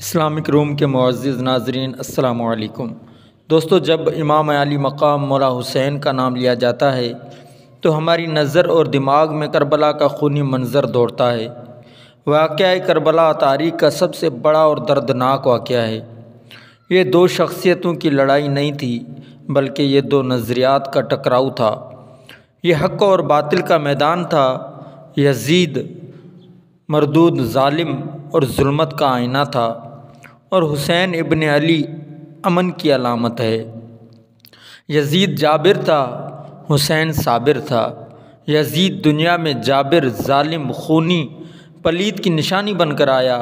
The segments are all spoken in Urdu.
اسلامک روم کے معزز ناظرین السلام علیکم دوستو، جب امام عالی مقام مولا حسین کا نام لیا جاتا ہے تو ہماری نظر اور دماغ میں کربلا کا خونی منظر دوڑتا ہے۔ واقعہ کربلا تاریخ کا سب سے بڑا اور دردناک واقعہ ہے۔ یہ دو شخصیتوں کی لڑائی نہیں تھی، بلکہ یہ دو نظریات کا ٹکراؤ تھا۔ یہ حق اور باطل کا میدان تھا۔ یزید مردود ظالم اور ظلمت کا آئینہ تھا، اور حسین ابن علی امن کی علامت ہے۔ یزید جابر تھا، حسین صابر تھا۔ یزید دنیا میں جابر، ظالم، خونی، پلید کی نشانی بن کر آیا،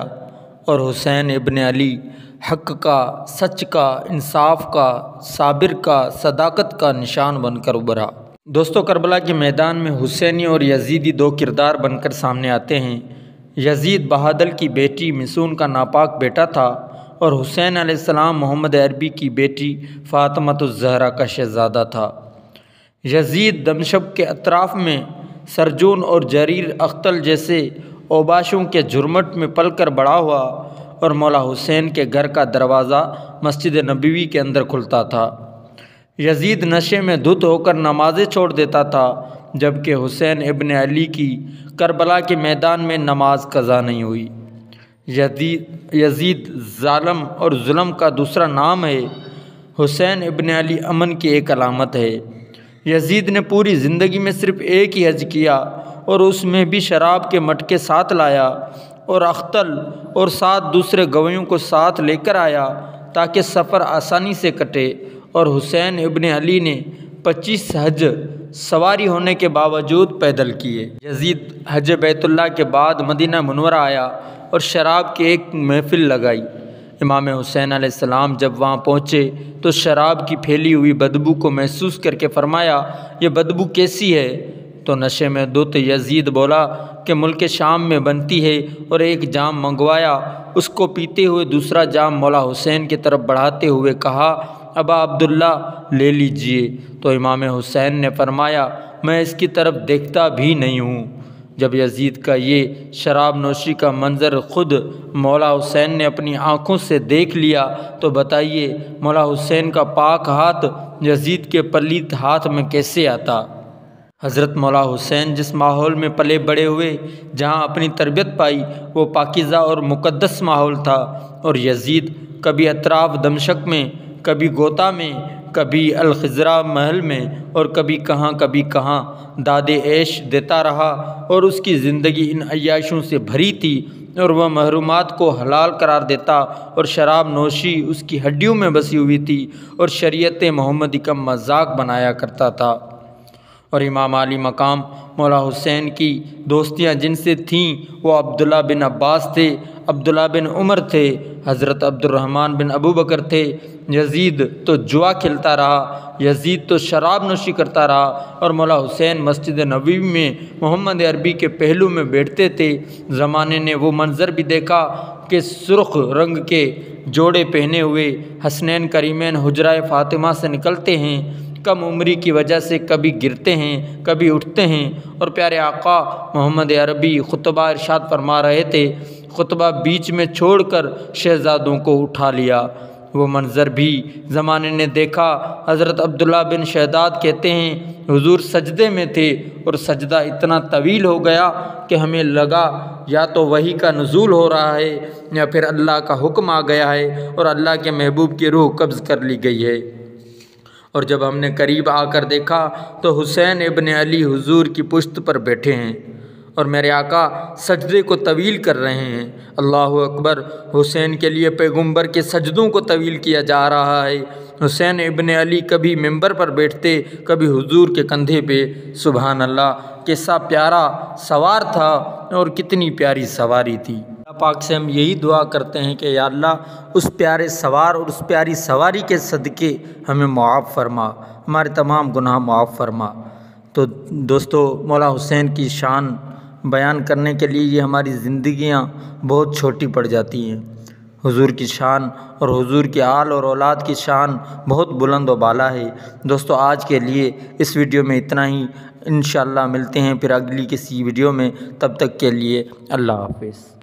اور حسین ابن علی حق کا، سچ کا، انصاف کا، صابر کا، صداقت کا نشان بن کر ابھرا۔ دوستو، کربلا کے میدان میں حسینی اور یزیدی دو کردار بن کر سامنے آتے ہیں۔ یزید بہادل کی بیٹی مسون کا ناپاک بیٹا تھا، اور حسین علیہ السلام محمد عربی کی بیٹی فاطمۃ الزہرا کا شہزادہ تھا۔ یزید دمشق کے اطراف میں سرجون اور جریر اختل جیسے اوباشوں کے جھرمٹ میں پل کر بڑا ہوا، اور مولا حسین کے گھر کا دروازہ مسجد نبوی کے اندر کھلتا تھا۔ یزید نشے میں دھت ہو کر نمازیں چھوڑ دیتا تھا، جبکہ حسین ابن علی کی کربلا کے میدان میں نماز قضا نہیں ہوئی۔ یزید ظالم اور ظلم کا دوسرا نام ہے۔ حسین ابن علی امن کی ایک علامت ہے۔ یزید نے پوری زندگی میں صرف ایک ہی حج کیا، اور اس میں بھی شراب کے مٹکے ساتھ لایا، اور اختل اور 7 دوسرے گواہوں کو ساتھ لے کر آیا تاکہ سفر آسانی سے کٹے، اور حسین ابن علی نے 25 حج سواری ہونے کے باوجود پیدل کیے۔ یزید حج بیت اللہ کے بعد مدینہ منورہ آیا اور شراب کی ایک محفل لگائی۔ امام حسین علیہ السلام جب وہاں پہنچے تو شراب کی پھیلی ہوئی بدبو کو محسوس کر کے فرمایا، یہ بدبو کیسی ہے؟ تو نشے میں دھت یزید بولا کہ ملک شام میں بنتی ہے، اور ایک جام منگوایا۔ اس کو پیتے ہوئے دوسرا جام مولا حسین کی طرف بڑھاتے ہوئے کہا، ابا عبداللہ لے لیجئے۔ تو امام حسین نے فرمایا، میں اس کی طرف دیکھتا بھی نہیں ہوں۔ جب یزید کا یہ شراب نوشی کا منظر خود مولا حسین نے اپنی آنکھوں سے دیکھ لیا تو بتائیے مولا حسین کا پاک ہاتھ یزید کے پلید ہاتھ میں کیسے آتا؟ حضرت مولا حسین جس ماحول میں پلے بڑے ہوئے، جہاں اپنی تربیت پائی، وہ پاکیزہ اور مقدس ماحول تھا، اور یزید کبھی اطراف دمشق میں، کبھی گوتا میں، کبھی الخضرا محل میں، اور کبھی کہاں داد عیش دیتا رہا، اور اس کی زندگی ان عیاشوں سے بھری تھی، اور وہ محرومات کو حلال قرار دیتا، اور شراب نوشی اس کی ہڈیوں میں بسی ہوئی تھی، اور شریعت محمدی کا مذاق بنایا کرتا تھا۔ اور امام علی مقام مولا حسین کی دوستیاں جن سے تھیں وہ عبداللہ بن عباس تھے، عبداللہ بن عمر تھے، حضرت عبد الرحمن بن ابو بکر تھے۔ یزید تو جوا کھیلتا رہا، یزید تو شراب نوشی کرتا رہا، اور مولا حسین مسجد نبوی میں محمد عربی کے پہلو میں بیٹھتے تھے۔ زمانے نے وہ منظر بھی دیکھا کہ سرخ رنگ کے جوڑے پہنے ہوئے حسنین کریمین حجرہ فاطمہ سے نکلتے ہیں، کم عمری کی وجہ سے کبھی گرتے ہیں، کبھی اٹھتے ہیں، اور پیارے آقا محمد عربی خطبہ ارشاد فرما رہے تھے، خطبہ بیچ میں چھوڑ کر شہزادوں کو اٹھا لیا۔ وہ منظر بھی زمانے نے دیکھا۔ حضرت عبداللہ بن شہداد کہتے ہیں، حضور سجدے میں تھے، اور سجدہ اتنا طویل ہو گیا کہ ہمیں لگا یا تو وحی کا نزول ہو رہا ہے، یا پھر اللہ کا حکم آ گیا ہے، اور اللہ کے محبوب کی روح قبض کر لی گئی ہے۔ اور جب ہم نے قریب آ کر دیکھا تو حسین ابن علی حضور کی پشت پر بیٹھے ہیں، اور میرے آقا سجدے کو طویل کر رہے ہیں۔ اللہ اکبر! حسین کے لیے پیغمبر کے سجدوں کو طویل کیا جا رہا ہے۔ حسین ابن علی کبھی ممبر پر بیٹھتے، کبھی حضور کے کندھے پہ۔ سبحان اللہ! کیسا پیارا سوار تھا، اور کتنی پیاری سواری تھی۔ اللہ پاک سے ہم یہی دعا کرتے ہیں کہ یا اللہ اس پیارے سوار اور اس پیاری سواری کے صدقے ہمیں معاف فرما، ہمارے تمام گناہ معاف فرما۔ تو دوستو، مولا حسین کی شان بیان کرنے کے لیے یہ ہماری زندگیاں بہت چھوٹی پڑ جاتی ہیں۔ حضور کی شان اور حضور کی آل اور اولاد کی شان بہت بلند و بالا ہے۔ دوستو، آج کے لیے اس ویڈیو میں اتنا ہی۔ انشاءاللہ ملتے ہیں پھر اگلی کسی ویڈیو میں، تب تک کے لیے اللہ حافظ۔